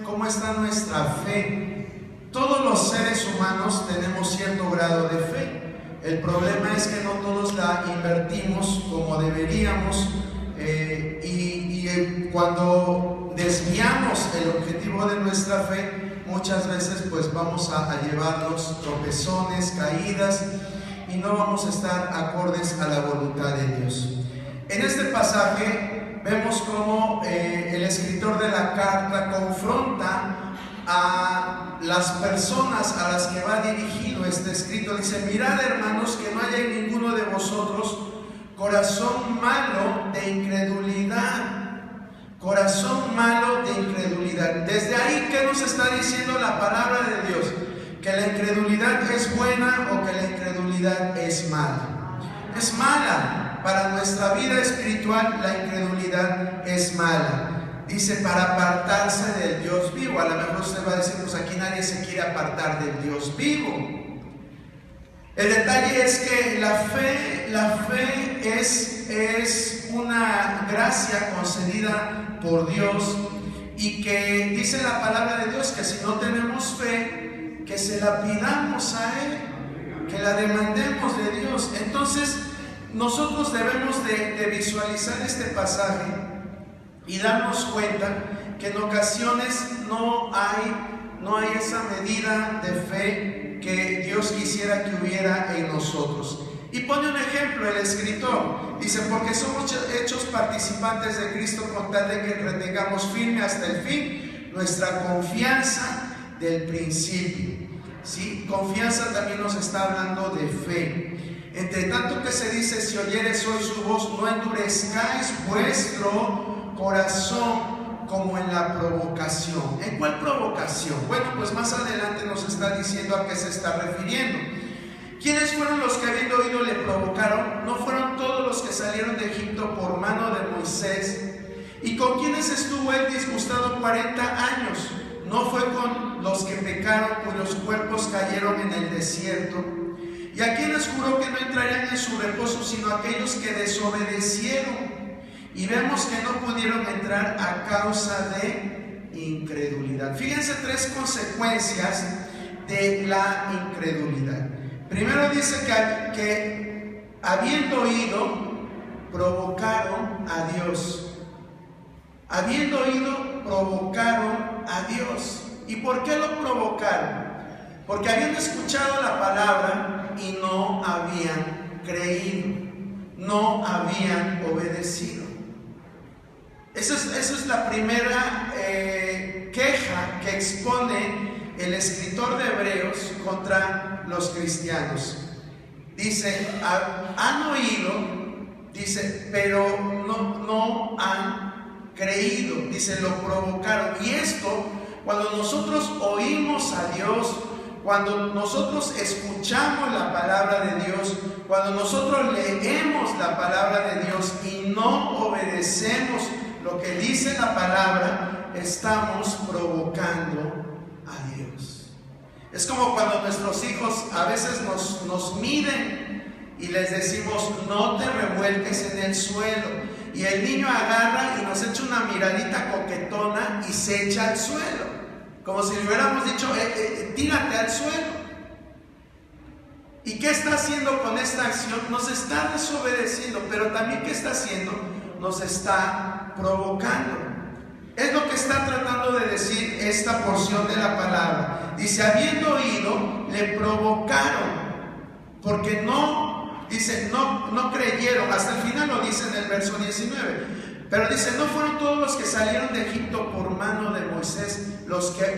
cómo está nuestra fe. Todos los seres humanos tenemos cierto grado de fe. El problema es que no todos la invertimos como deberíamos, y cuando desviamos el objetivo de nuestra fe, muchas veces pues vamos a llevarnos tropezones, caídas, y no vamos a estar acordes a la voluntad de Dios. En este pasaje vemos cómo el escritor de la carta confronta a las personas a las que va dirigido este escrito. Dice: mirad, hermanos, que no haya en ninguno de vosotros corazón malo de incredulidad. Corazón malo de incredulidad. Desde ahí, ¿qué nos está diciendo la palabra de Dios? ¿Que la incredulidad es buena o que la incredulidad es mala? Es mala. Para nuestra vida espiritual, la incredulidad es mala. Dice, para apartarse del Dios vivo. A lo mejor usted va a decir, pues aquí nadie se quiere apartar del Dios vivo. El detalle es que la fe es una gracia concedida por Dios, y que dice la palabra de Dios que si no tenemos fe, que se la pidamos a Él, que la demandemos de Dios. Entonces nosotros debemos de visualizar este pasaje y darnos cuenta que en ocasiones no hay esa medida de fe que Dios quisiera que hubiera en nosotros. Y pone un ejemplo el escritor. Dice: porque somos hechos participantes de Cristo, con tal de que retengamos firme hasta el fin nuestra confianza del principio. ¿Sí? Confianza también nos está hablando de fe. Entre tanto que se dice: si oyeres hoy su voz, no endurezcáis vuestro corazón como en la provocación. ¿En cuál provocación? Bueno, pues más adelante nos está diciendo a qué se está refiriendo. ¿Quiénes fueron los que habiendo oído le provocaron? ¿No fueron todos los que salieron de Egipto por mano de Moisés? ¿Y con quiénes estuvo él disgustado 40 años? ¿No fue con los que pecaron, cuyos cuerpos cayeron en el desierto? ¿Y a quienes juró que no entrarían en su reposo, sino aquellos que desobedecieron? Y vemos que no pudieron entrar a causa de incredulidad. Fíjense 3 consecuencias de la incredulidad. Primero dice que habiendo oído, provocaron a Dios. Habiendo oído, provocaron a Dios. ¿Y por qué lo provocaron? Porque habían escuchado la palabra y no habían creído, no habían obedecido. Esa es la primera queja que expone el escritor de Hebreos contra los cristianos. Dice: han oído, dice, pero no han creído. Dice, lo provocaron. Y esto, cuando nosotros oímos a Dios, cuando nosotros escuchamos la palabra de Dios, cuando nosotros leemos la palabra de Dios y no obedecemos lo que dice la palabra, estamos provocando a Dios. Es como cuando nuestros hijos a veces nos miden y les decimos: no te revuelques en el suelo, y el niño agarra y nos echa una miradita coquetona y se echa al suelo, como si le hubiéramos dicho: tírate al suelo. ¿Y qué está haciendo con esta acción? Nos está desobedeciendo, pero también ¿qué está haciendo? Nos está provocando. Es lo que está tratando de decir esta porción de la palabra. Dice: habiendo oído, le provocaron, porque no creyeron. Hasta el final lo dice en el verso 19. Pero dice: no fueron todos los que salieron de Egipto por mano de Moisés los que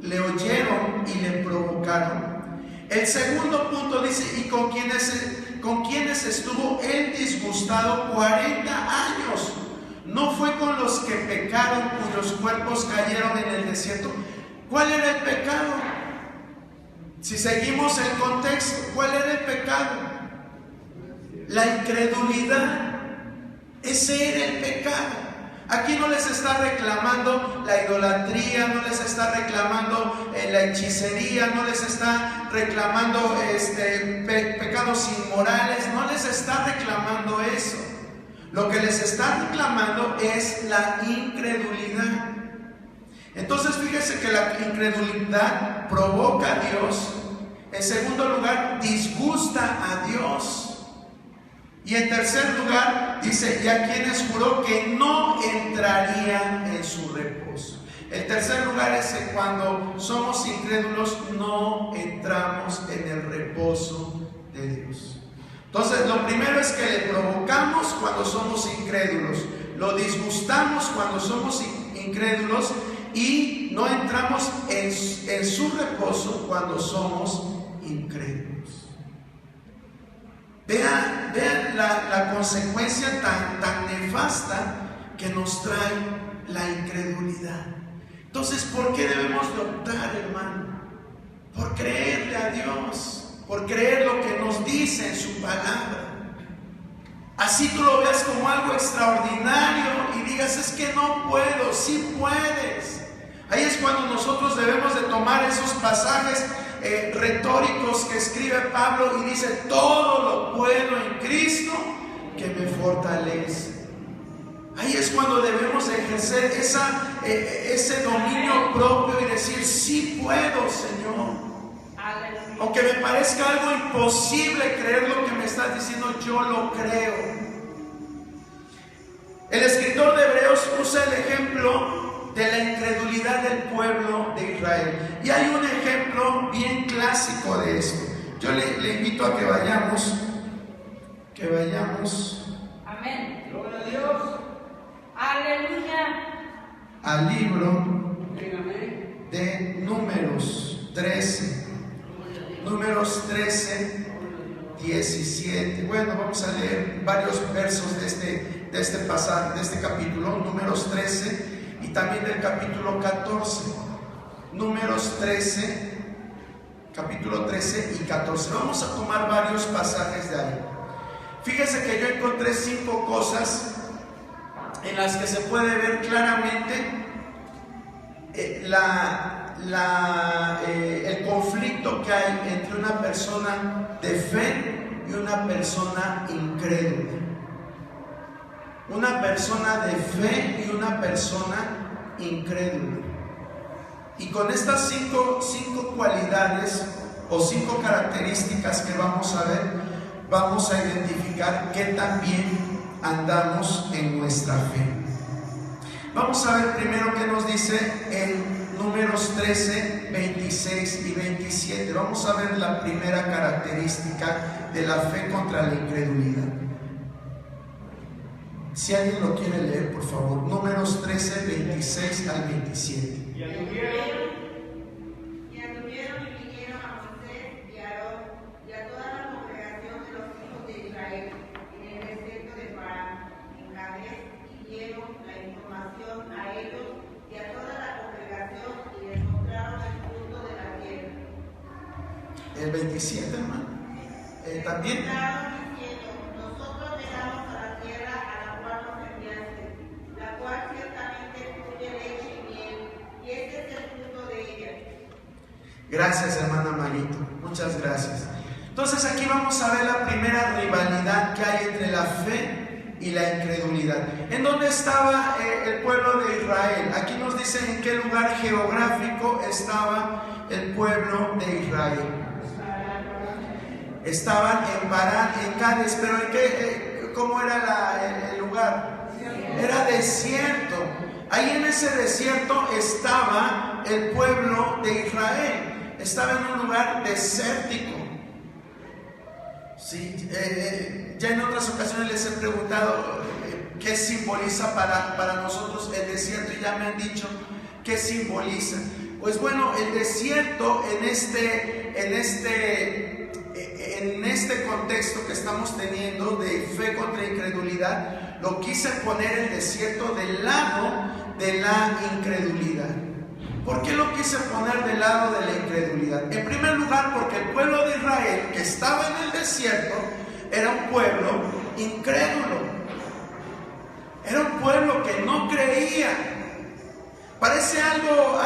le oyeron y le provocaron. El segundo punto dice: y con quienes estuvo él disgustado 40 años. No fue con los que pecaron, cuyos cuerpos cayeron en el desierto. ¿Cuál era el pecado? Si seguimos el contexto, ¿cuál era el pecado? La incredulidad. Ese era el pecado. Aquí no les está reclamando la idolatría, no les está reclamando la hechicería, no les está reclamando pecados inmorales, no les está reclamando eso. Lo que les está reclamando es la incredulidad. Entonces fíjese que la incredulidad provoca a Dios. En segundo lugar, disgusta a Dios. Y en tercer lugar, dice, y a quienes juró que no entrarían en su reposo. El tercer lugar es que cuando somos incrédulos no entramos en el reposo de Dios. Entonces, lo primero es que le provocamos cuando somos incrédulos, lo disgustamos cuando somos incrédulos y no entramos en su reposo cuando somos incrédulos. Vean la consecuencia tan nefasta que nos trae la incredulidad. Entonces, ¿por qué debemos de optar, hermano? Por creerle a Dios, por creer lo que nos dice en su palabra. Así tú lo veas como algo extraordinario y digas, es que no puedo. Sí puedes. Ahí es cuando nosotros debemos de tomar esos pasajes retóricos que escribe Pablo y dice, todo lo puedo en Cristo que me fortalece. Ahí es cuando debemos ejercer ese dominio propio y decir, sí puedo, Señor. Aunque me parezca algo imposible creer lo que me estás diciendo, yo lo creo. El escritor de Hebreos usa el ejemplo de la incredulidad del pueblo de Israel. Y hay un ejemplo bien clásico de esto. Yo le invito a que vayamos. Amén. Gloria a Dios. Aleluya. Al libro de Números 13. Números 13, 17. Bueno, vamos a leer varios versos de este pasaje, de este capítulo, Números 13 y también del capítulo 14. Números 13, capítulo 13 y 14. Vamos a tomar varios pasajes de ahí. Fíjese que yo encontré 5 cosas en las que se puede ver claramente el conflicto que hay entre una persona de fe y una persona incrédula. Una persona de fe y una persona incrédula. Y con estas cinco cualidades o 5 características que vamos a ver, vamos a identificar que también andamos en nuestra fe. Vamos a ver primero qué nos dice en Números 13, 26 y 27. Vamos a ver la primera característica de la fe contra la incredulidad. Si alguien lo quiere leer, por favor. Números 13, 26 al 27. Y anduvieron y vinieron a Moisés y a Aarón y a toda la congregación de los hijos de Israel en el desierto de Parán, en Cades, y dieron la información a ellos y a toda la congregación y les mostraron el fruto de la tierra. El 27, hermano. También. Estaban diciendo, nosotros llegamos a la tierra a la cual nos enviaste, la cual ciertamente fluye leche y miel, y este es el fruto de ella. Gracias, hermana Marito. Muchas gracias. Entonces aquí vamos a ver la primera rivalidad que hay entre la fe y la incredulidad. ¿En dónde estaba el pueblo de Israel? Aquí nos dicen en qué lugar geográfico estaba el pueblo de Israel. Estaban en Parán, en Cades, pero ¿cómo era el lugar? Era desierto. Ahí en ese desierto estaba el pueblo de Israel. Estaba en un lugar desértico. Sí, ya en otras ocasiones les he preguntado qué simboliza para nosotros el desierto y ya me han dicho qué simboliza. Pues bueno, el desierto en este contexto que estamos teniendo de fe contra incredulidad, lo quise poner el desierto del lado de la incredulidad. ¿Por qué lo quise poner del lado de la incredulidad? En primer lugar, porque el pueblo de Israel que estaba en el desierto era un pueblo incrédulo. Era un pueblo que no creía. Parece algo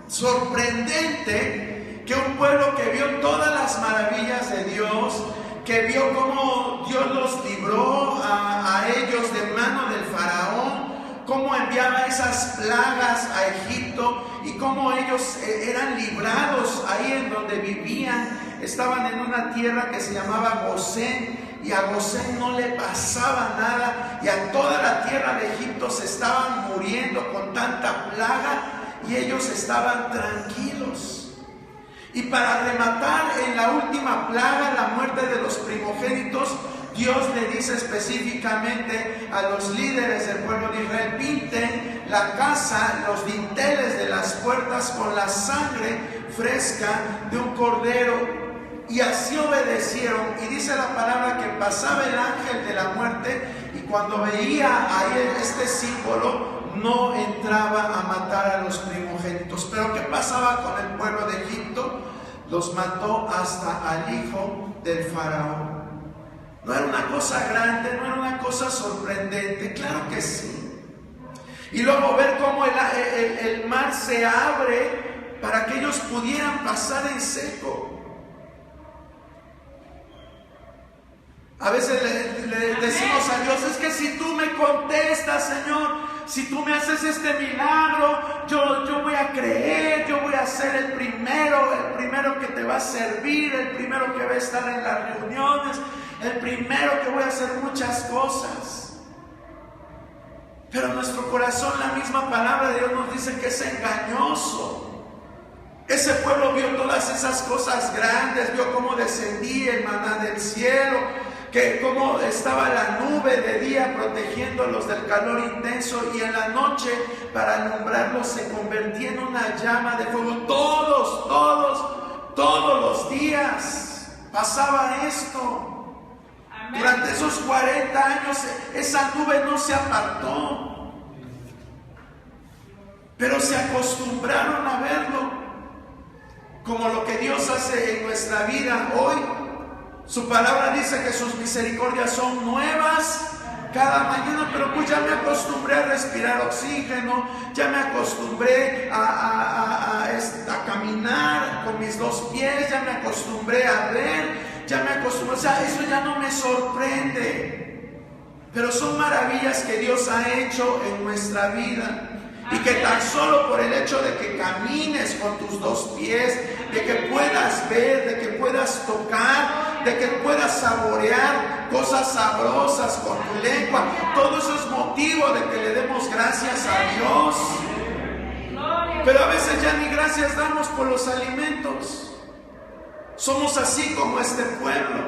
sorprendente que un pueblo que vio todas las maravillas de Dios, que vio cómo Dios los libró a ellos de mano del faraón, cómo enviaba esas plagas a Egipto y cómo ellos eran librados ahí en donde vivían. Estaban en una tierra que se llamaba Gosén, y a Gosén no le pasaba nada, y a toda la tierra de Egipto se estaban muriendo con tanta plaga y ellos estaban tranquilos. Y para rematar en la última plaga, la muerte de los primogénitos, Dios le dice específicamente a los líderes del pueblo de Israel: pinten la casa, los dinteles de las puertas con la sangre fresca de un cordero. Y así obedecieron. Y dice la palabra que pasaba el ángel de la muerte, y cuando veía ahí este símbolo, no entraba a matar a los primogénitos. Pero ¿qué pasaba con el pueblo de Egipto? Los mató hasta al hijo del faraón. No era una cosa grande, no era una cosa sorprendente, claro que sí. Y luego ver cómo el mar se abre para que ellos pudieran pasar en seco. A veces le decimos a Dios: es que si tú me contestas, Señor, si tú me haces este milagro, yo voy a creer, yo voy a ser el primero que te va a servir, el primero que va a estar en las reuniones, el primero que voy a hacer muchas cosas. Pero nuestro corazón, la misma palabra de Dios nos dice que es engañoso. Ese pueblo vio todas esas cosas grandes, vio cómo descendía el maná del cielo, que cómo estaba la nube de día protegiéndolos del calor intenso, y en la noche para alumbrarlos se convertía en una llama de fuego. Todos los días pasaba esto. Amén. Durante esos 40 años esa nube no se apartó, pero se acostumbraron a verlo, como lo que Dios hace en nuestra vida hoy. Su palabra dice que sus misericordias son nuevas cada mañana, pero pues ya me acostumbré a respirar oxígeno, ya me acostumbré a caminar con mis dos pies, ya me acostumbré a ver, ya me acostumbré, o sea, eso ya no me sorprende. Pero son maravillas que Dios ha hecho en nuestra vida. Y que tan solo por el hecho de que camines con tus dos pies, de que puedas ver, de que puedas tocar, de que puedas saborear cosas sabrosas con tu lengua, todo eso es motivo de que le demos gracias a Dios. Pero a veces ya ni gracias damos por los alimentos. Somos así como este pueblo,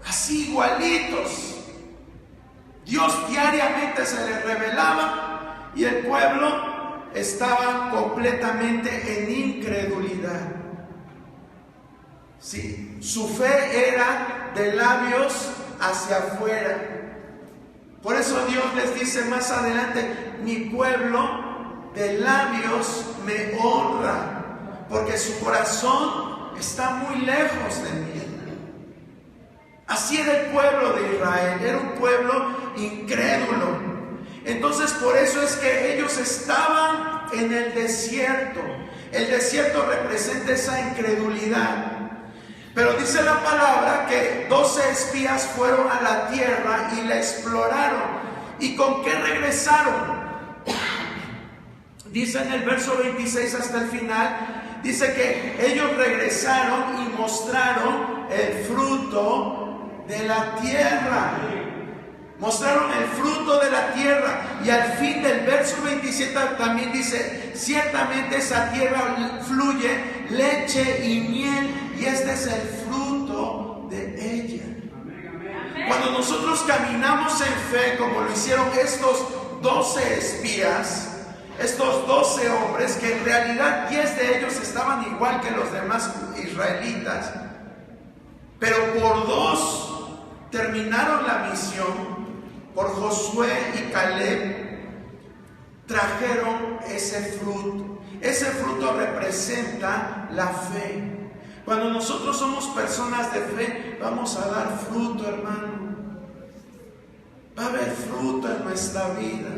así igualitos. Dios diariamente se les revelaba y el pueblo estaba completamente en incredulidad. Sí, su fe era de labios hacia afuera. Por eso Dios les dice más adelante: mi pueblo de labios me honra, porque su corazón está muy lejos de mí. Así era el pueblo de Israel, era un pueblo incrédulo. Entonces por eso es que ellos estaban en el desierto. El desierto representa esa incredulidad. Pero dice la palabra que 12 espías fueron a la tierra y la exploraron. ¿Y con qué regresaron? Dice en el verso 26 hasta el final, dice que ellos regresaron y mostraron el fruto de la tierra. Mostraron el fruto de la tierra. Y al fin del verso 27 también dice: ciertamente esa tierra fluye leche y miel, y este es el fruto de ella. Cuando nosotros caminamos en fe, como lo hicieron estos 12 espías, estos 12 hombres, que en realidad 10 de ellos estaban igual que los demás israelitas, pero por 2 terminaron la misión. Por Josué y Caleb trajeron ese fruto. Ese fruto representa la fe. Cuando nosotros somos personas de fe, vamos a dar fruto, hermano. Va a haber fruto en nuestra vida.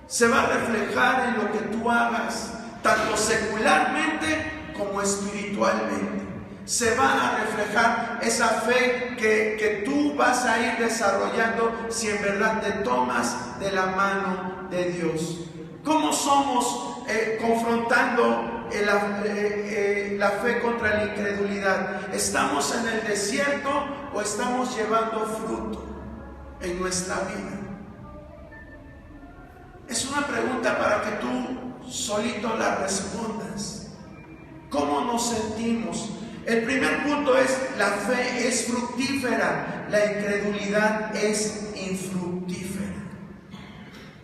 Se va a reflejar en lo que tú hagas, tanto secularmente como espiritualmente. se va a reflejar esa fe que tú vas a ir desarrollando si en verdad te tomas de la mano de Dios. ¿Cómo somos confrontando la fe contra la incredulidad? ¿Estamos en el desierto o estamos llevando fruto en nuestra vida? Es una pregunta para que tú solito la respondas. ¿Cómo nos sentimos? El primer punto es: la fe es fructífera, la incredulidad es infructífera.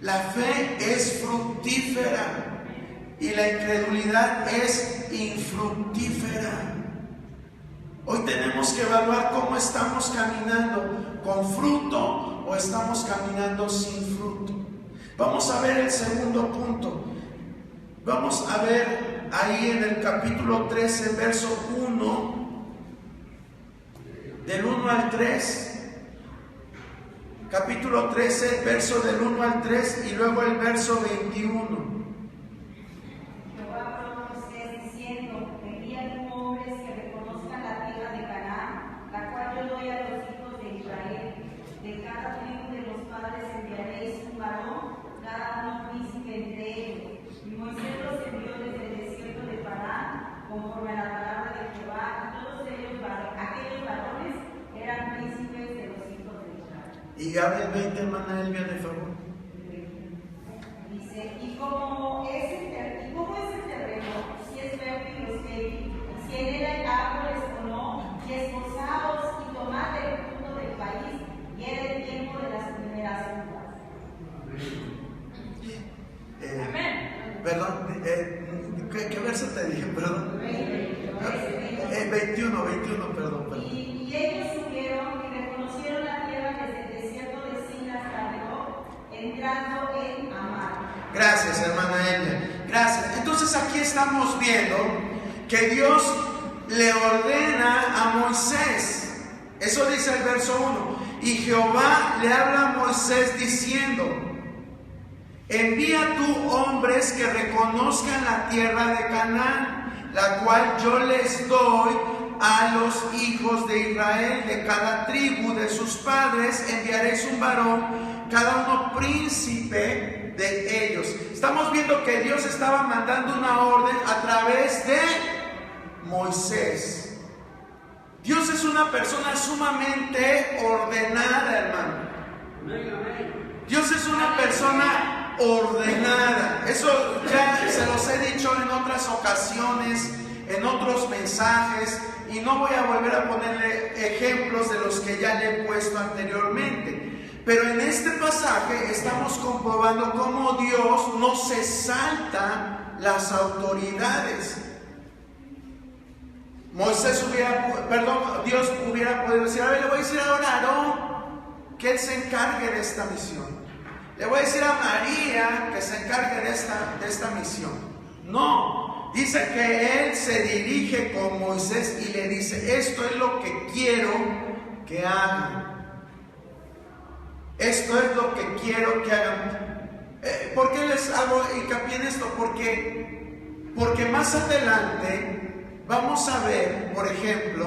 La fe es fructífera y la incredulidad es infructífera. Hoy tenemos que evaluar cómo estamos caminando, con fruto o estamos caminando sin fruto. Vamos a ver el segundo punto. Vamos a ver ahí en el capítulo 13, verso 1, del 1 al 3. Capítulo 13, verso del 1 al 3 y luego el verso 21. Jehová habló a Moisés diciendo: envía hombres que reconozcan la tierra de Canaán, la cual yo doy a los hijos de Israel. De cada tribu de los padres enviaréis un varón, cada uno príncipe entre ellos. Y Moisés los envió desde el desierto de Parán, conforme a la palabra de Jehová, y todos ellos, aquellos varones, eran príncipes de los hijos de Israel. Y abre el 20, hermana Elvia, de favor. Dice: y cómo es el terreno, si es fértil o estéril, si en él hay árboles o no, y esforzaos y tomad el fruto del país, y era el tiempo de las primeras uvas. Perdón, ¿qué verso te dije? Perdón. 21, perdón. Y ellos subieron y reconocieron la tierra desde el desierto de Sin hasta Rehob, entrando en Amar. Gracias, hermana Elvia. Gracias. Entonces aquí estamos viendo que Dios le ordena a Moisés. Eso dice el verso 1. Y Jehová le habla a Moisés diciendo: envía tú hombres que reconozcan la tierra de Canaán, la cual yo les doy a los hijos de Israel. De cada tribu de sus padres enviaréis un varón, cada uno príncipe de ellos. Estamos viendo que Dios estaba mandando una orden a través de Moisés. Dios es una persona sumamente ordenada, hermano. Dios es una persona ordenada. Eso ya se los he dicho en otras ocasiones, en otros mensajes, y no voy a volver a ponerle ejemplos de los que ya le he puesto anteriormente. Pero en este pasaje estamos comprobando cómo Dios no se salta las autoridades. Dios hubiera podido decir: a ver, le voy a decir ahora a Aarón que él se encargue de esta misión. Le voy a decir a María que se encargue de esta misión. No, dice que él se dirige con Moisés y le dice: esto es lo que quiero que hagan. Esto es lo que quiero que hagan. ¿Por qué les hago hincapié en esto? Porque más adelante vamos a ver, por ejemplo,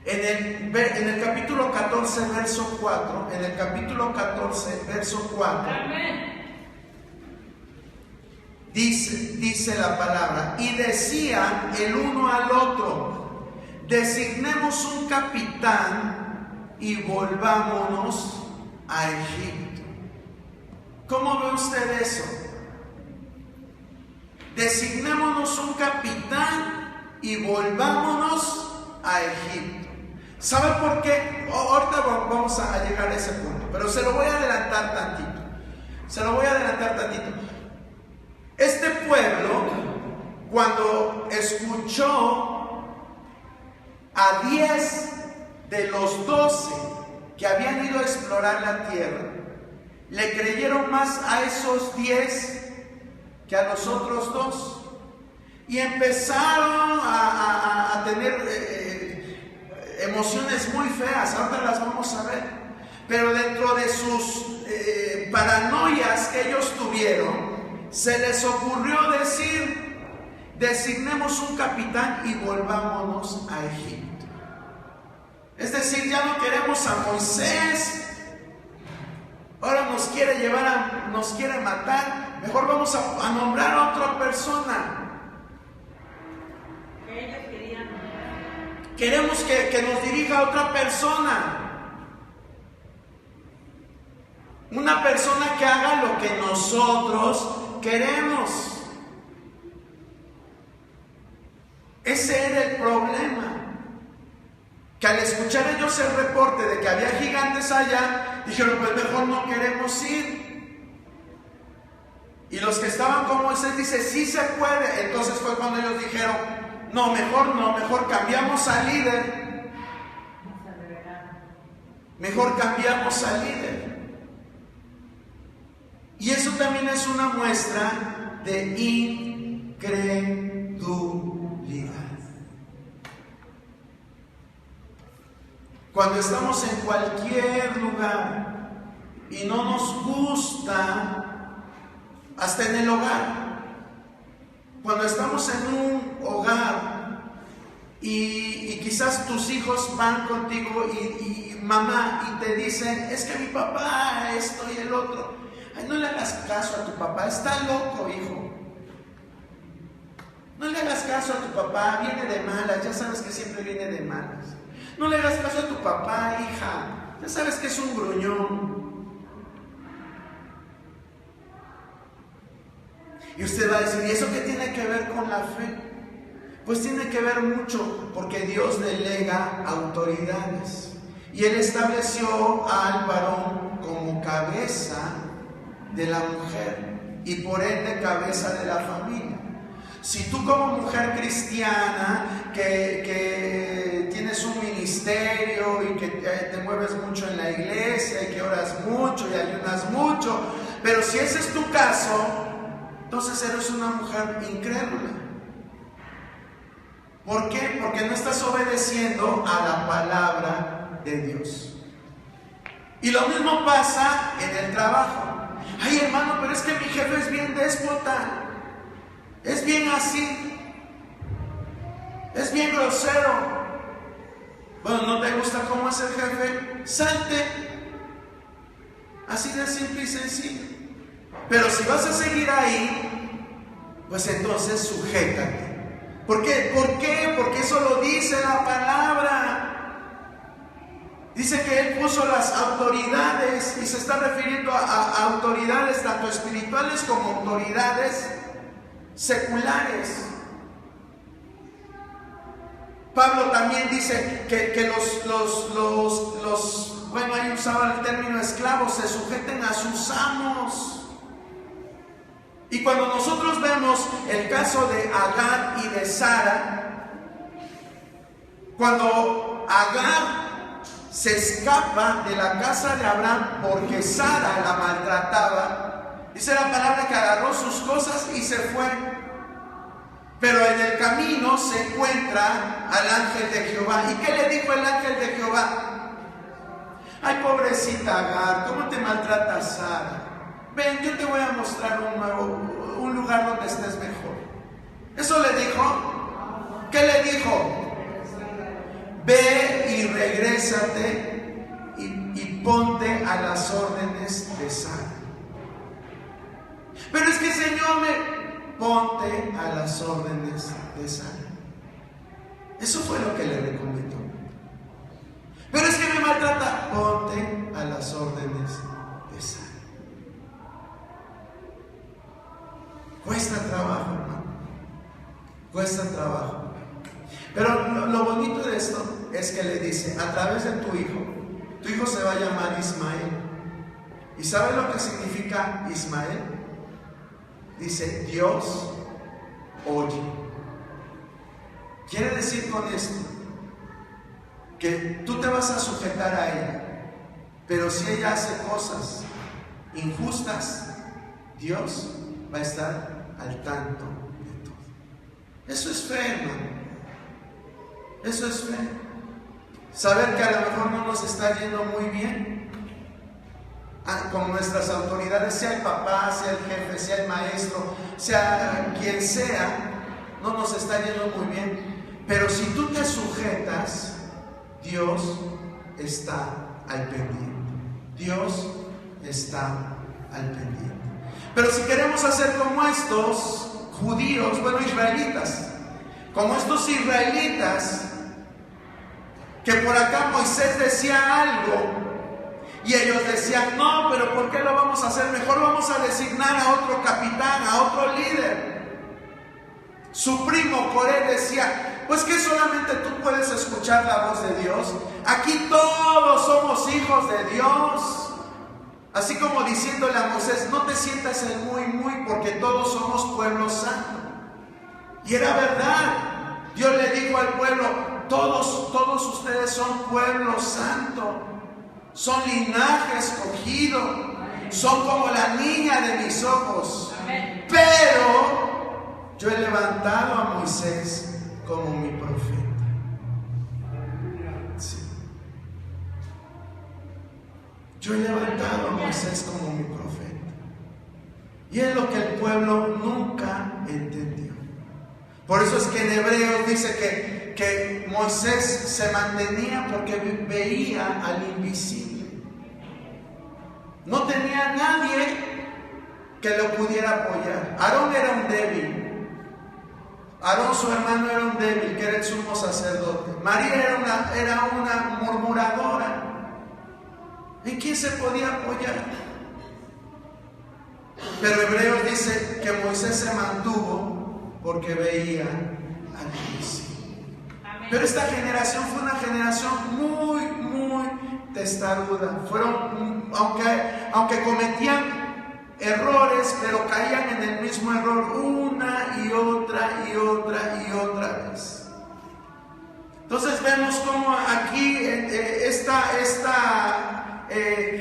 en el capítulo 14, verso 4, en el capítulo 14, verso 4, dice la palabra: y decía el uno al otro: designemos un capitán y volvámonos a Egipto. ¿Cómo ve usted eso? Designémonos un capitán y volvámonos a Egipto. ¿Sabe por qué? Ahorita vamos a llegar a ese punto, pero se lo voy a adelantar tantito. Este pueblo, cuando escuchó a 10 de los 12 que habían ido a explorar la tierra, le creyeron más a esos 10 que a los otros 2, y empezaron a tener emociones muy feas. Ahora las vamos a ver, pero dentro de sus paranoias que ellos tuvieron, se les ocurrió decir: designemos un capitán y volvámonos a Egipto. Es decir, ya no queremos a Moisés, ahora nos quiere llevar, nos quiere matar, mejor vamos a nombrar a otra persona. Queremos que nos dirija a otra persona. Una persona que haga lo que nosotros queremos. Ese era el problema. Que al escuchar ellos el reporte de que había gigantes allá, dijeron, pues mejor no queremos ir. Y los que estaban con Moisés dice, sí se puede. Entonces fue cuando ellos dijeron, no, mejor cambiamos al líder. Mejor cambiamos al líder. Y eso también es una muestra de incredulidad. Cuando estamos en cualquier lugar y no nos gusta, hasta en el hogar, cuando estamos en un hogar y quizás tus hijos van contigo y mamá y te dicen, es que mi papá esto y el otro, ay, no le hagas caso a tu papá, está loco, hijo. No le hagas caso a tu papá, viene de malas, ya sabes que siempre viene de malas. No le hagas caso a tu papá, hija, ya sabes que es un gruñón. Y usted va a decir, ¿y eso qué tiene que ver con la fe? Pues tiene que ver mucho, porque Dios delega autoridades. Y Él estableció al varón como cabeza de la mujer y por ende cabeza de la familia. Si tú como mujer cristiana que tienes un ministerio y que te mueves mucho en la iglesia y que oras mucho y ayunas mucho, pero si ese es tu caso, entonces eres una mujer incrédula. ¿Por qué? Porque no estás obedeciendo a la palabra de Dios. Y lo mismo pasa en el trabajo. Ay, hermano, pero es que mi jefe es bien déspota. Es bien así. Es bien grosero. Bueno, ¿no te gusta cómo es el jefe? Salte. Así de simple y sencillo. Pero si vas a seguir ahí, pues entonces sujétate. ¿Por qué? ¿Por qué? Porque eso lo dice la palabra. Dice que Él puso las autoridades y se está refiriendo a autoridades tanto espirituales como autoridades seculares. Pablo también dice que bueno, ahí usaba el término esclavos, se sujeten a sus amos. Y cuando nosotros vemos el caso de Agar y de Sara, cuando Agar se escapa de la casa de Abraham porque Sara la maltrataba, dice la palabra que agarró sus cosas y se fue. Pero en el camino se encuentra al ángel de Jehová. ¿Y qué le dijo el ángel de Jehová? Ay, pobrecita Agar, ¿cómo te maltrata Sara? Ven, yo te voy a mostrar un lugar donde estés mejor. ¿Eso le dijo? ¿Qué le dijo? Ve y regrésate y ponte a las órdenes de Sara. Pero es que, Señor, ponte a las órdenes de Sara. Eso fue lo que le recomendó. Pero es que me maltrata. Ponte a las órdenes de Sara. Cuesta trabajo, hermano. Cuesta trabajo. Pero lo bonito de esto es que le dice, a través de tu hijo se va a llamar Ismael. ¿Y sabe lo que significa Ismael? Dice, Dios oye. Quiere decir con esto que tú te vas a sujetar a ella, pero si ella hace cosas injustas, Dios va a estar al tanto de todo. Eso es fe, hermano. Eso es fe. Saber que a lo mejor no nos está yendo muy bien con nuestras autoridades, sea el papá, sea el jefe, sea el maestro, sea quien sea, no nos está yendo muy bien. Pero si tú te sujetas, Dios está al pendiente. Dios está al pendiente. Pero si queremos hacer como estos judíos, israelitas, como estos israelitas, que por acá Moisés decía algo y ellos decían, no, pero ¿por qué lo vamos a hacer? Mejor vamos a designar a otro capitán, a otro líder. Su primo Coré decía, pues que solamente tú puedes escuchar la voz de Dios. Aquí todos somos hijos de Dios. Así como diciéndole a Moisés, no te sientas el muy, porque todos somos pueblo santo. Y era verdad. Dios le dijo al pueblo, todos ustedes son pueblo santo. Son linaje escogido. Son como la niña de mis ojos. Pero yo he levantado a Moisés como mi profeta. Sí. Yo he levantado a Moisés como mi profeta. Y es lo que el pueblo nunca entendió. Por eso es que en Hebreos dice que Moisés se mantenía porque veía al invisible. No tenía nadie que lo pudiera apoyar. Aarón era un débil. Aarón, su hermano, era un débil, que era el sumo sacerdote. María era una murmuradora. ¿En quién se podía apoyar? Pero Hebreos dice que Moisés se mantuvo porque veía al invisible. Pero esta generación fue una generación muy testaruda. Fueron, aunque cometían errores, pero caían en el mismo error una y otra vez. Entonces vemos como aquí esta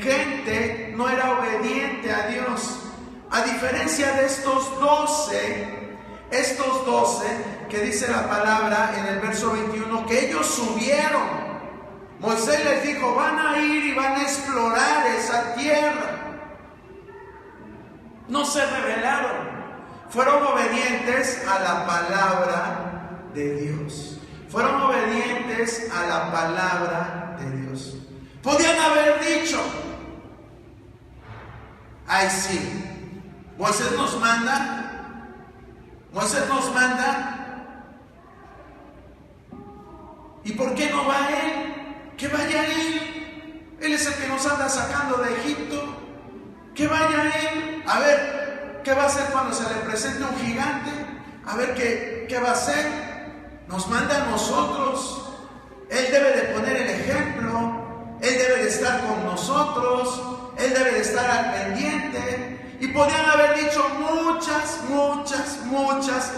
gente no era obediente a Dios. A diferencia de estos 12 que dice la palabra en el verso 21, que ellos subieron. Moisés les dijo, van a ir y van a explorar esa tierra. No se rebelaron, fueron obedientes a la palabra de Dios. Fueron obedientes a la palabra de Dios. Podían haber dicho, ay sí, Moisés nos manda, ¿y por qué no va él? Que vaya él. Él es el que nos anda sacando de Egipto. Que vaya él. A ver, ¿qué va a hacer cuando se le presente un gigante? A ver, ¿qué va a hacer? Nos manda a nosotros. Él debe de poner el ejemplo. Él debe de estar con nosotros. Él debe de estar al pendiente. Y podían haber dicho muchas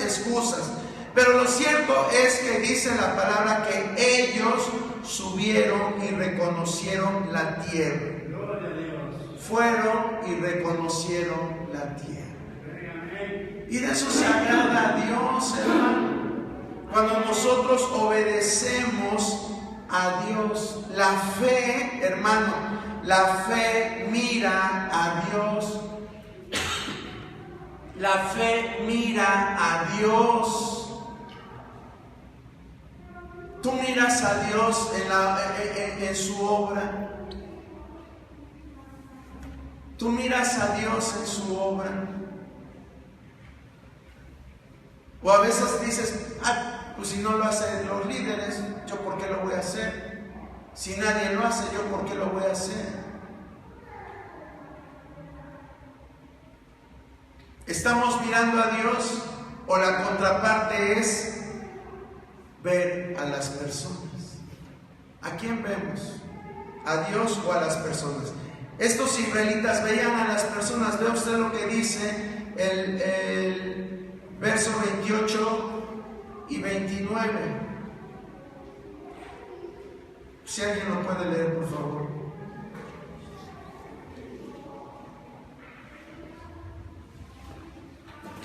excusas. Pero lo cierto es que dice la palabra que ellos subieron y reconocieron la tierra. Fueron y reconocieron la tierra. Y de eso se agrada a Dios, hermano. Cuando nosotros obedecemos a Dios, la fe, hermano, la fe mira a Dios. La fe mira a Dios. Tú miras a Dios en su obra. Tú miras a Dios en su obra. O a veces dices, pues si no lo hacen los líderes, ¿yo por qué lo voy a hacer? Si nadie lo hace, ¿yo por qué lo voy a hacer? ¿Estamos mirando a Dios o la contraparte es ver a las personas? ¿A quién vemos? ¿A Dios o a las personas? Estos israelitas veían a las personas. Vea usted lo que dice el verso 28 y 29. Si alguien lo puede leer, por favor.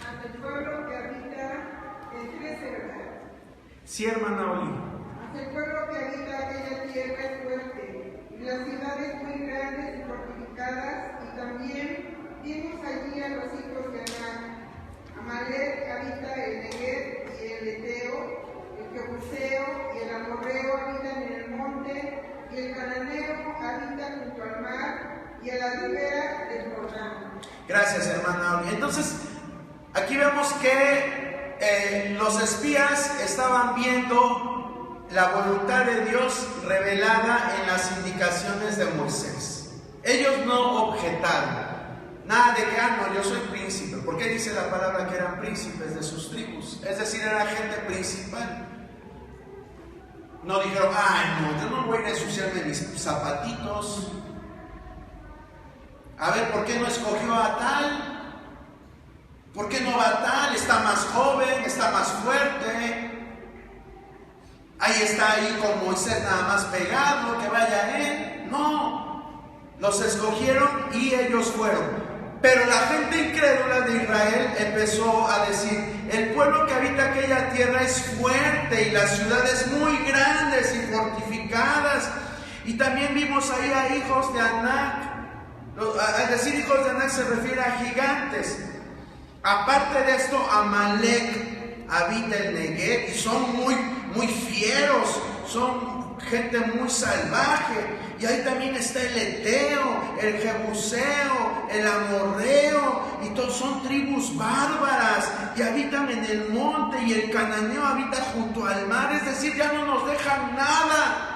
Ante el pueblo que habita en Tierra. Sí, hermana Oli. Ante el pueblo que habita aquella tierra es fuerte, y las ciudades muy grandes y fortificadas, y también vimos allí a los hijos de Anak. Amalek habita el Negev y amorreo habita en el monte, y el cananeo habita junto al mar y a la ribera del Jordán. Gracias, hermana. Entonces, aquí vemos que los espías estaban viendo la voluntad de Dios revelada en las indicaciones de Moisés. Ellos no objetaron. Nada de que, no, yo soy príncipe. ¿Por qué dice la palabra que eran príncipes de sus tribus? Es decir, era gente principal. No dijeron, no, yo no voy a ensuciarme mis zapatitos. A ver, ¿por qué no escogió a tal? ¿Por qué no va a tal? Está más joven, está más fuerte. Ahí está ahí con Moisés nada más pegado, que vaya él. No, los escogieron y ellos fueron. Pero la gente incrédula de Israel empezó a decir, el pueblo que habita aquella tierra es fuerte y las ciudades muy grandes y fortificadas. Y también vimos ahí a hijos de Anac. Al decir hijos de Anac se refiere a gigantes. Aparte de esto, Amalek habita el Negev y son muy fieros, son gente muy salvaje. Y ahí también está el Eteo, el Jebuseo, el Amorreo, y todos son tribus bárbaras y habitan en el monte, y el cananeo habita junto al mar, es decir, ya no nos dejan nada.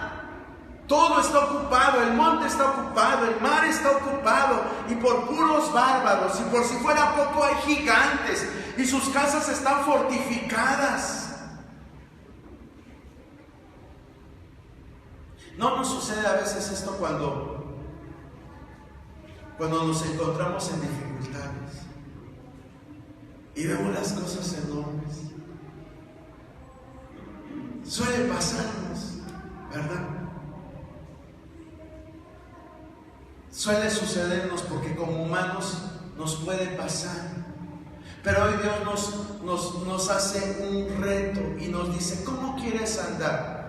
Todo está ocupado, el monte está ocupado, el mar está ocupado, y por puros bárbaros, y por si fuera poco hay gigantes, y sus casas están fortificadas. ¿No nos sucede a veces esto cuando nos encontramos en dificultades y vemos las cosas enormes? Suele pasarnos, ¿verdad? Suele sucedernos porque como humanos nos puede pasar. Pero hoy Dios nos hace un reto y nos dice, ¿cómo quieres andar?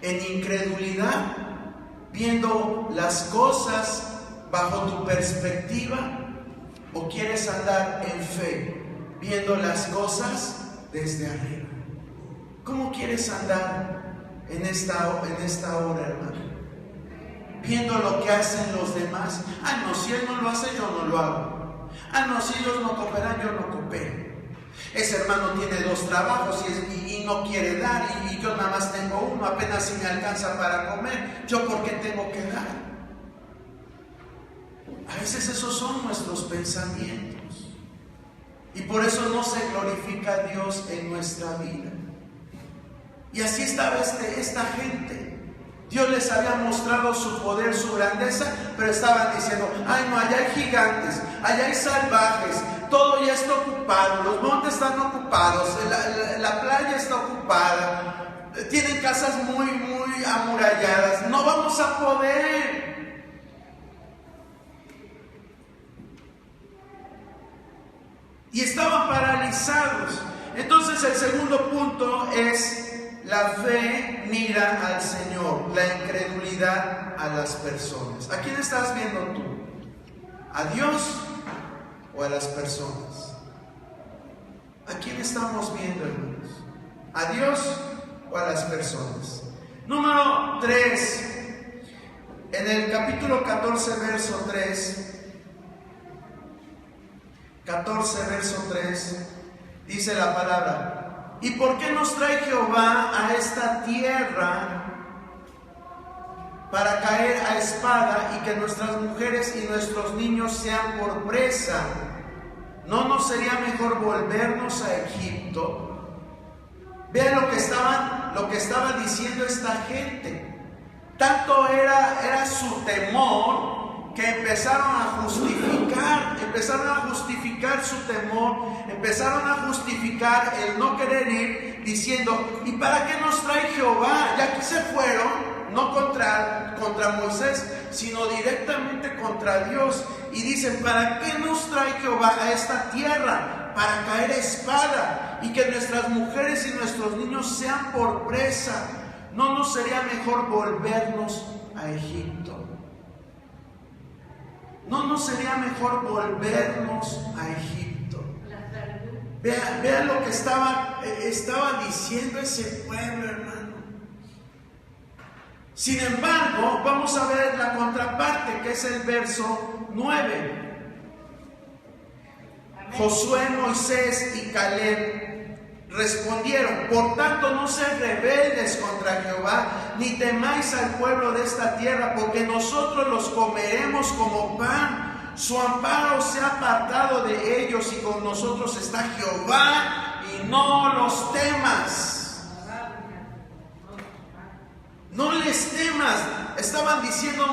¿En incredulidad, viendo las cosas bajo tu perspectiva? ¿O quieres andar en fe, viendo las cosas desde arriba? ¿Cómo quieres andar en esta hora, hermano? Viendo lo que hacen los demás. No, si él no lo hace, yo no lo hago. No, si ellos no cooperan, yo no coopero. Ese hermano tiene 2 trabajos y no quiere dar, y yo nada más tengo uno, apenas si me alcanza para comer. ¿Yo por qué tengo que dar? A veces esos son nuestros pensamientos, y por eso no se glorifica a Dios en nuestra vida. Y así estaba esta gente. Dios les había mostrado su poder, su grandeza, pero estaban diciendo, no, allá hay gigantes, allá hay salvajes, todo ya está ocupado, los montes están ocupados, la playa está ocupada, tienen casas muy amuralladas, no vamos a poder. Y estaban paralizados. Entonces el segundo punto es: la fe mira al Señor, la incredulidad a las personas. ¿A quién estás viendo tú? ¿A Dios o a las personas? ¿A quién estamos viendo, hermanos? ¿A Dios o a las personas? Número 3. En el capítulo 14, verso 3. 14, verso 3. Dice la palabra: ¿y por qué nos trae Jehová a esta tierra para caer a espada y que nuestras mujeres y nuestros niños sean por presa? ¿No nos sería mejor volvernos a Egipto? Vean lo que estaba diciendo esta gente. Tanto era su temor que empezaron a justificar su temor, empezaron a justificar el no querer ir, diciendo: ¿y para qué nos trae Jehová? Ya que se fueron, no contra Moisés, sino directamente contra Dios. Y dicen: ¿para qué nos trae Jehová a esta tierra? Para caer a espada y que nuestras mujeres y nuestros niños sean por presa. ¿No nos sería mejor volvernos a Egipto? ¿No nos sería mejor volvernos a Egipto? Vean lo que estaba diciendo ese pueblo, hermano. Sin embargo, vamos a ver la contraparte, que es el verso 9. Josué, Moisés y Caleb respondieron: por tanto, no sean rebeldes contra Jehová, ni temáis al pueblo de esta tierra, porque nosotros los comeremos como pan. Su amparo se ha apartado de ellos, y con nosotros está Jehová, y no los temas. No les temas. Estaban diciendo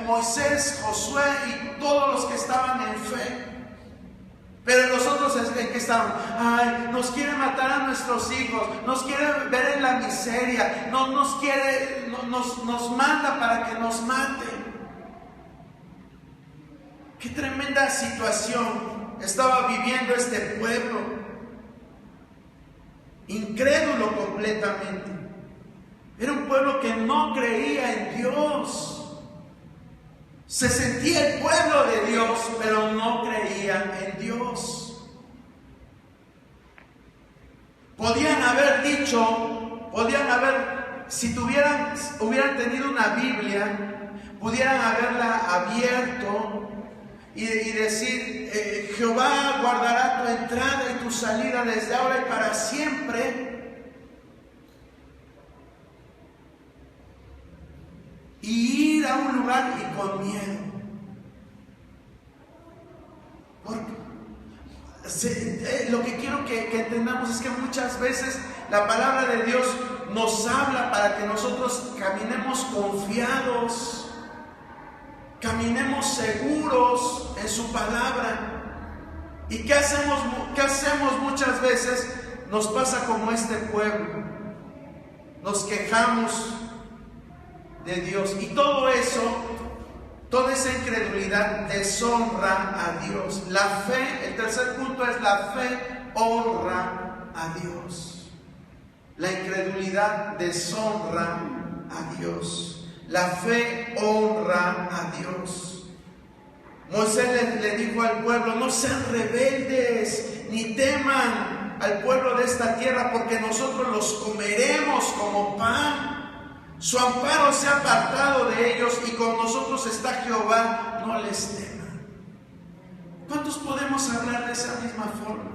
Moisés, Josué y todos los que estaban en fe. Pero nosotros, ¿en qué estaban? Ay, nos quiere matar a nuestros hijos, nos quiere ver en la miseria, nos manda para que nos maten. Qué tremenda situación estaba viviendo este pueblo, incrédulo completamente. Era un pueblo que no creía en Dios. Se sentía el pueblo de Dios, pero no creían en Dios. Podían haber dicho, si hubieran tenido una Biblia, pudieran haberla abierto y decir: Jehová guardará tu entrada y tu salida desde ahora y para siempre. Y ir a un lugar y con miedo. Porque lo que quiero que entendamos es que muchas veces la palabra de Dios nos habla para que nosotros caminemos confiados, caminemos seguros en su palabra. ¿Y qué hacemos muchas veces? Nos pasa como este pueblo. Nos quejamos de Dios, y todo eso, toda esa incredulidad deshonra a Dios. La fe, el tercer punto es: la fe honra a Dios. La incredulidad deshonra a Dios. La fe honra a Dios. Moisés le dijo al pueblo: no sean rebeldes, ni teman al pueblo de esta tierra, porque nosotros los comeremos como pan. Su amparo se ha apartado de ellos, y con nosotros está Jehová, no les teman. ¿Cuántos podemos hablar de esa misma forma?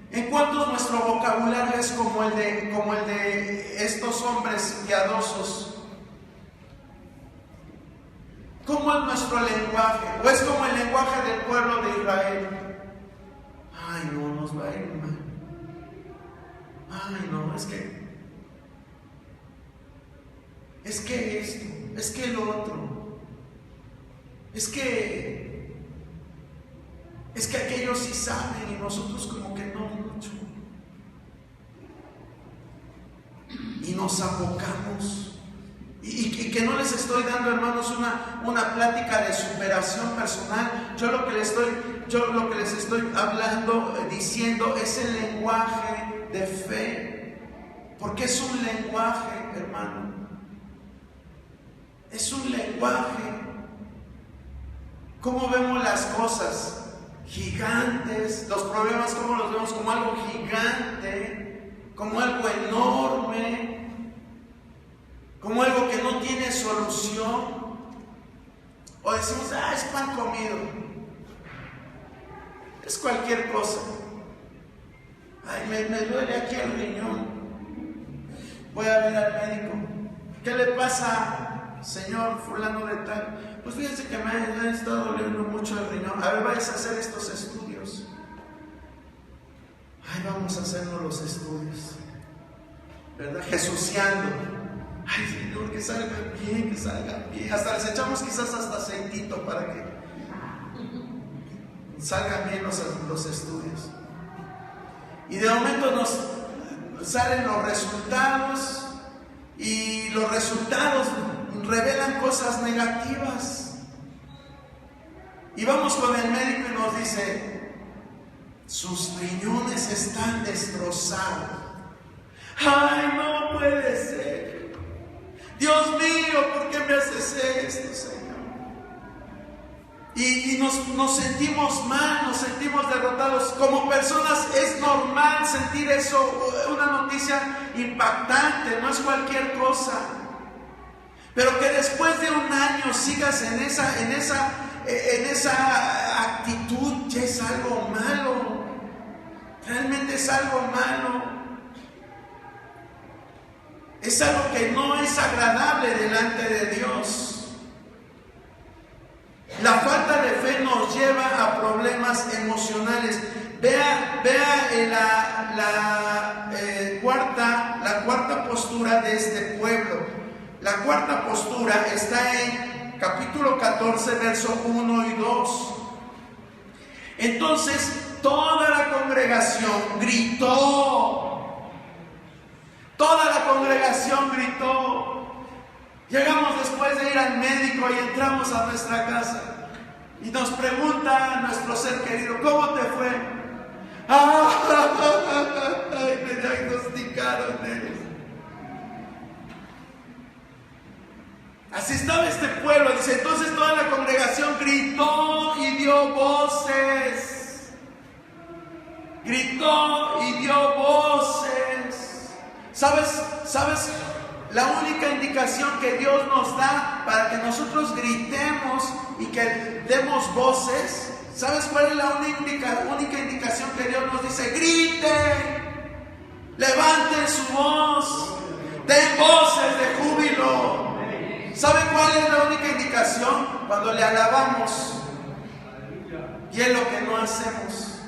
¿En cuántos nuestro vocabulario es como el de estos hombres piadosos? ¿Cómo es nuestro lenguaje? ¿O es como el lenguaje del pueblo de Israel? Ay, no, nos va a ir mal. Ay, no, es que esto, es que lo otro, es que aquellos sí saben y nosotros como que no mucho. Y nos apocamos. Y que no les estoy dando, hermanos, una plática de superación personal. Yo lo que les estoy hablando, diciendo, es el lenguaje de fe. Porque es un lenguaje, hermano. Es un lenguaje. ¿Cómo vemos las cosas? Gigantes. Los problemas, ¿cómo los vemos? Como algo gigante, como algo enorme, como algo que no tiene solución. O decimos: es pan comido, es cualquier cosa. Ay, me duele aquí el riñón, voy a ver al médico. ¿Qué le pasa, señor fulano de tal? Pues fíjense que me ha estado doliendo mucho el riñón. A ver, vais a hacer estos estudios. Ay, vamos a hacernos los estudios, ¿verdad? Jesuciando. Ay, Señor, que salga bien, que salga bien. Hasta les echamos quizás hasta aceitito para que salgan bien los estudios. Y de momento nos salen los resultados, y los resultados revelan cosas negativas. Y vamos con el médico y nos dice: sus riñones están destrozados. Ay, no puede ser. Dios mío, ¿por qué me haces esto, Señor? Y nos sentimos mal, nos sentimos derrotados. Como personas es normal sentir eso, una noticia impactante, no es cualquier cosa. Pero que después de un año sigas en esa actitud, ya es algo malo. Realmente es algo malo. Es algo que no es agradable delante de Dios. La falta de fe nos lleva a problemas emocionales. Vea la cuarta postura de este pueblo. La cuarta postura está en capítulo 14, verso 1 y 2. Entonces toda la congregación gritó. Toda la congregación gritó. Llegamos después de ir al médico y entramos a nuestra casa. Y nos pregunta nuestro ser querido, ¿cómo te fue? ¡Ay, me diagnosticaron eso! Así estaba este pueblo. Dice, entonces toda la congregación gritó y dio voces. Gritó y dio voces. ¿Sabes? La única indicación que Dios nos da para que nosotros gritemos y que demos voces, ¿sabes cuál es la única indicación que Dios nos dice? Griten, levanten su voz, den voces de júbilo. ¿Saben cuál es la única indicación? Cuando le alabamos. Y es lo que no hacemos.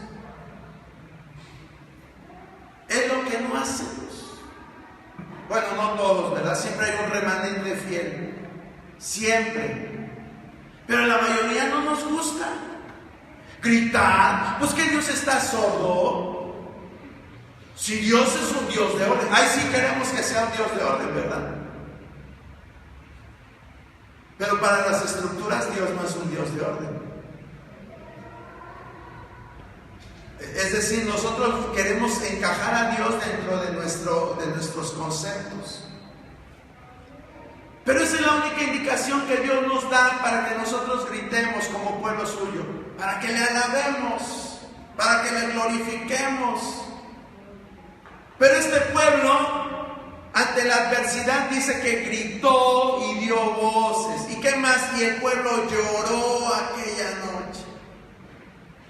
Es lo que no hacemos. Bueno, no todos, ¿verdad? Siempre hay un remanente fiel. Siempre. Pero la mayoría no nos gusta gritar. Pues que Dios está sordo. Si Dios es un Dios de orden. Ay, sí queremos que sea un Dios de orden, ¿verdad? Pero para las estructuras Dios no es un Dios de orden. Es decir, nosotros queremos encajar a Dios dentro de nuestros conceptos. Pero esa es la única indicación que Dios nos da para que nosotros gritemos como pueblo suyo, para que le alabemos, para que le glorifiquemos. Pero este pueblo, ante la adversidad, dice que gritó y dio voces. ¿Y qué más? Y el pueblo lloró aquella noche.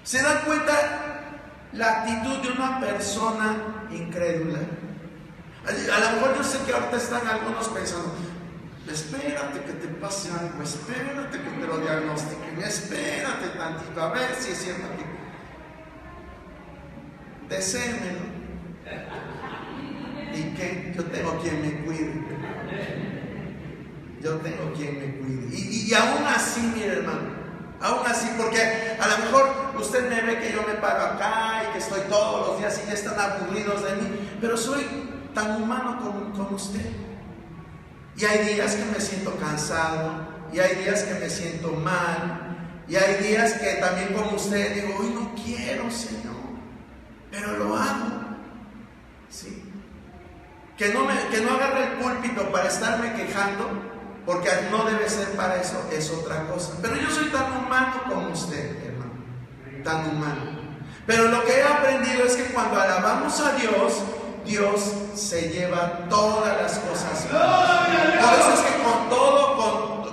¿Se dan cuenta? La actitud de una persona incrédula. A lo mejor yo sé que ahorita están algunos pensando, espérate que te pase algo, espérate que te lo diagnostiquen, espérate tantito, a ver si es cierto que... Deséenmelo. ¿Y qué? Yo tengo quien me cuide. Yo tengo quien me cuide. Y aún así, mire hermano, aún así, porque a lo mejor usted me ve que yo me paro acá y que estoy todos los días y ya están aburridos de mí, pero soy tan humano como usted. Y hay días que me siento cansado, y hay días que me siento mal, y hay días que también como usted digo, hoy no quiero, Señor, pero lo hago. ¿Sí? Que no agarre el púlpito para estarme quejando, porque no debe ser para eso, es otra cosa. Pero yo soy tan humano como usted, hermano, tan humano. Pero lo que he aprendido es que cuando alabamos a Dios, Dios se lleva todas las cosas buenas. Por eso es que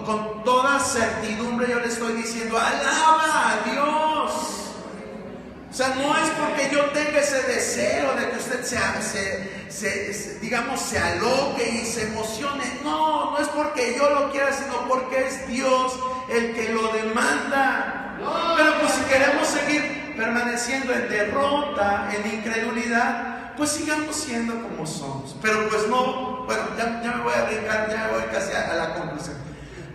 con toda certidumbre yo le estoy diciendo, alaba a Dios. O sea, no es porque yo tenga ese deseo de que usted se aloque y se emocione. No es porque yo lo quiera, sino porque es Dios el que lo demanda. Pero pues si queremos seguir permaneciendo en derrota, en incredulidad, pues sigamos siendo como somos. Pero pues no, bueno, ya me voy a brincar, ya me voy casi a la conclusión.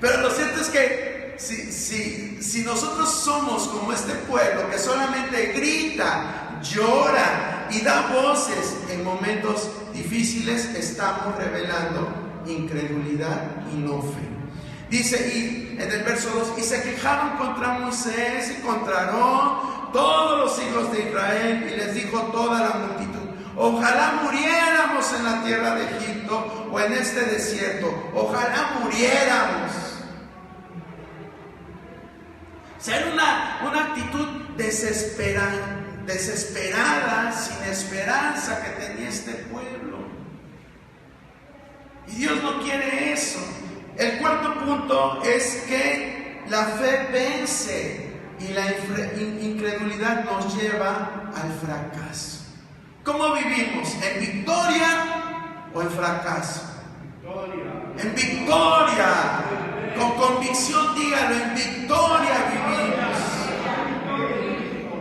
Pero lo cierto es que si nosotros somos como este pueblo que solamente grita, llora y da voces en momentos difíciles, estamos revelando incredulidad y no fe. Dice y en el verso 2, y se quejaron contra Moisés y contra Aarón todos los hijos de Israel, y les dijo toda la multitud, ojalá muriéramos en la tierra de Egipto o en este desierto, ojalá muriéramos. Ser una actitud desesperada, sin esperanza que tenía este pueblo. Y Dios no quiere eso. El cuarto punto es que la fe vence y la incredulidad nos lleva al fracaso. ¿Cómo vivimos? ¿En victoria o en fracaso? En victoria. Con convicción dígalo, en victoria vivimos.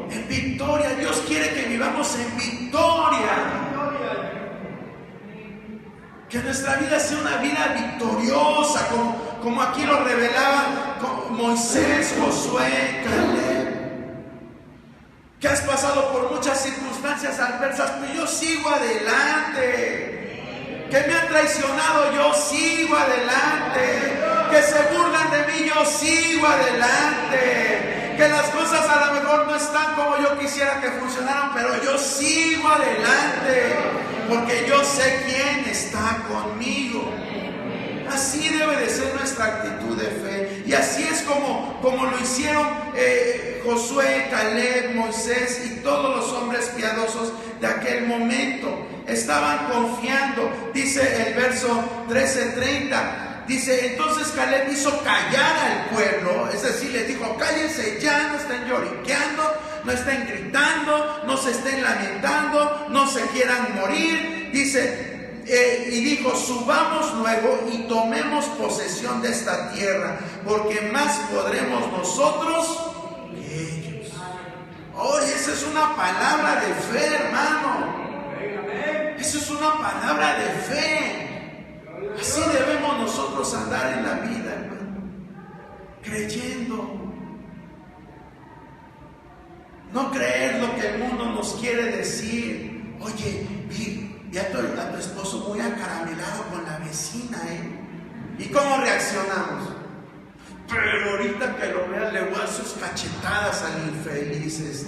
En victoria. Dios quiere que vivamos en victoria. Que nuestra vida sea una vida victoriosa, como aquí lo revelaban Moisés, Josué, Caleb. Que has pasado por muchas circunstancias adversas, pero yo sigo adelante. Que me han traicionado, yo sigo adelante. Que se burlan de mí, yo sigo adelante. Que las cosas a lo mejor no están como yo quisiera que funcionaran, pero yo sigo adelante. Porque yo sé quién está conmigo. Así debe de ser nuestra actitud de fe. Y así es como lo hicieron Josué, Caleb, Moisés y todos los hombres piadosos de aquel momento. Estaban confiando. Dice el verso 13:30. Dice, entonces Caleb hizo callar al pueblo. Es decir, les dijo, cállense ya, no estén lloriqueando, no estén gritando, no se estén lamentando, no se quieran morir. Dice, y dijo, subamos luego y tomemos posesión de esta tierra, porque más podremos nosotros que ellos. Oye, esa es una palabra de fe, hermano. Eso es una palabra de fe. Así debemos nosotros andar en la vida, hermano, creyendo. No creer lo que el mundo nos quiere decir. Oye, vi a tu esposo muy acaramelado con la vecina, ¿Y cómo reaccionamos? Pero ahorita que lo vean le voy a dar sus cachetadas al infeliz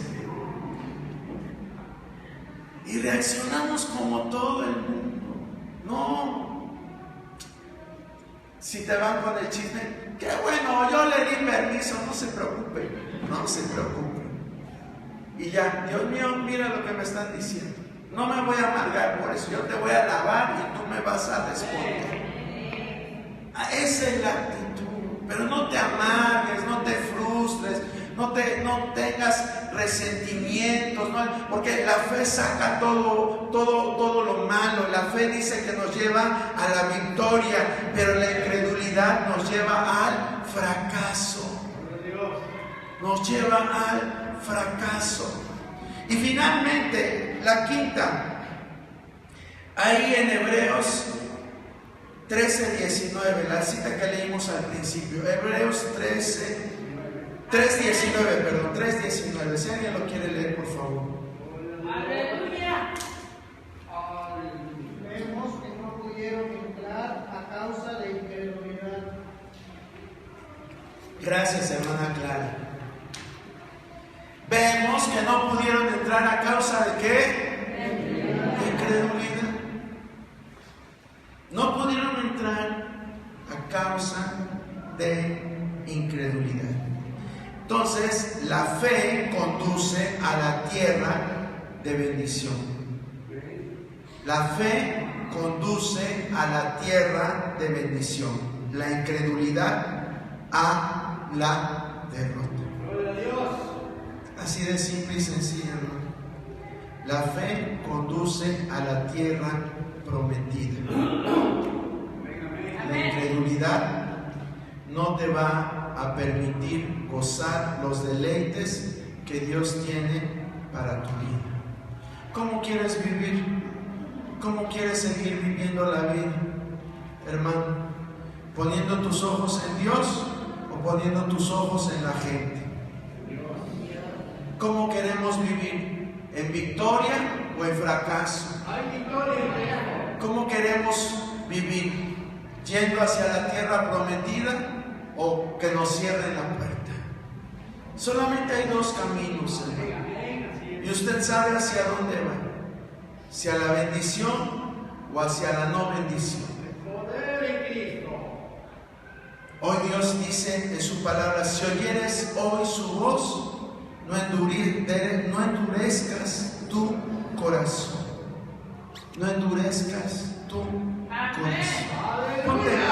Y reaccionamos como todo el mundo. No. Si te van con el chisme, qué bueno, yo le di permiso, no se preocupe, no se preocupe. Y ya, Dios mío, mira lo que me están diciendo. No me voy a amargar por eso, yo te voy a alabar y tú me vas a responder. Esa es la actitud. Pero no te amargues, no te frustres, no tengas resentimientos, ¿no? Porque la fe saca todo lo malo. La fe dice que nos lleva a la victoria, pero la incredulidad nos lleva al fracaso. Nos lleva al fracaso. Y finalmente, la quinta, ahí en Hebreos 13:19, la cita que leímos al principio, Hebreos 3:19, si alguien lo quiere leer, por favor. Aleluya. Vemos que no pudieron entrar a causa de incredulidad. Gracias, hermana Clara. Vemos que no pudieron entrar a causa de ¿qué? De incredulidad. No pudieron entrar a causa de incredulidad. Entonces, la fe conduce a la tierra de bendición. La fe conduce a la tierra de bendición. La incredulidad a la derrota. Así de simple y sencillo, hermano. La fe conduce a la tierra prometida. La incredulidad no te va a permitir gozar los deleites que Dios tiene para tu vida. ¿Cómo quieres vivir? ¿Cómo quieres seguir viviendo la vida, hermano? ¿Poniendo tus ojos en Dios o poniendo tus ojos en la gente? ¿Cómo queremos vivir? ¿En victoria o en fracaso? ¿Cómo queremos vivir? ¿Yendo hacia la tierra prometida o que nos cierren la puerta? Solamente hay dos caminos, hermano. Y usted sabe hacia dónde va. ¿Hacia la bendición o hacia la no bendición? Hoy Dios dice en su palabra, si oyeres hoy su voz, no endurezcas tu corazón. No endurezcas tu corazón. Ponte en pie.